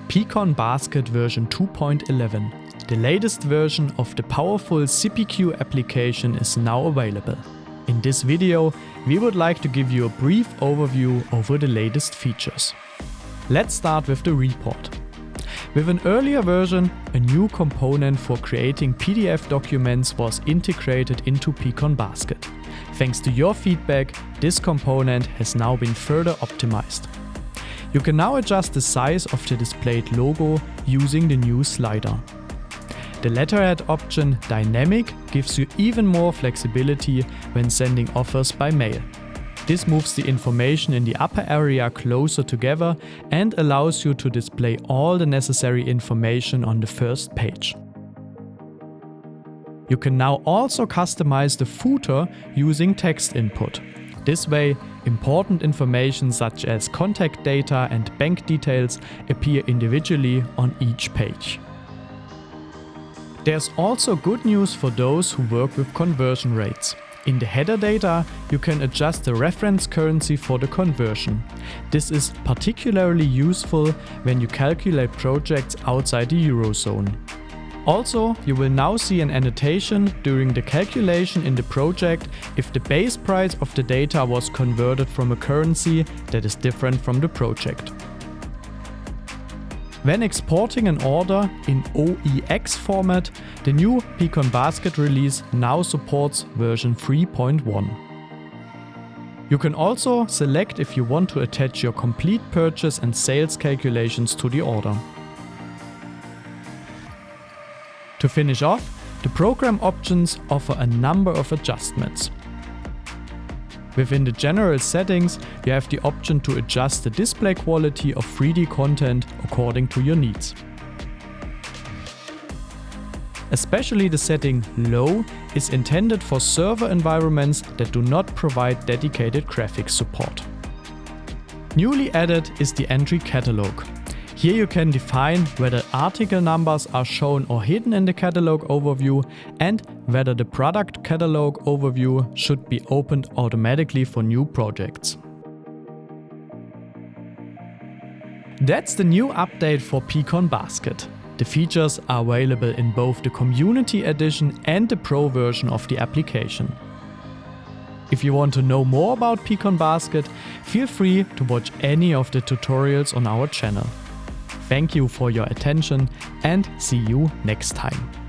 pCon.basket version 2.11. The latest version of the powerful CPQ application is now available. In this video, we would like to give you a brief overview over the latest features. Let's start with the report. With an earlier version, a new component for creating PDF documents was integrated into pCon.basket. Thanks to your feedback, this component has now been further optimized. You can now adjust the size of the displayed logo using the new slider. The letterhead option Dynamic gives you even more flexibility when sending offers by mail. This moves the information in the upper area closer together and allows you to display all the necessary information on the first page. You can now also customize the footer using text input. This way, important information such as contact data and bank details appear individually on each page. There's also good news for those who work with conversion rates. In the header data, you can adjust the reference currency for the conversion. This is particularly useful when you calculate projects outside the Eurozone. Also, you will now see an annotation during the calculation in the project if the base price of the data was converted from a currency that is different from the project. When exporting an order in OEX format, the new pCon.basket release now supports version 3.1. You can also select if you want to attach your complete purchase and sales calculations to the order. To finish off, the program options offer a number of adjustments. Within the general settings, you have the option to adjust the display quality of 3D content according to your needs. Especially the setting Low is intended for server environments that do not provide dedicated graphics support. Newly added is the entry catalog. Here you can define whether article numbers are shown or hidden in the catalog overview and whether the product catalog overview should be opened automatically for new projects. That's the new update for pCon.basket. The features are available in both the Community Edition and the Pro version of the application. If you want to know more about pCon.basket, feel free to watch any of the tutorials on our channel. Thank you for your attention and see you next time.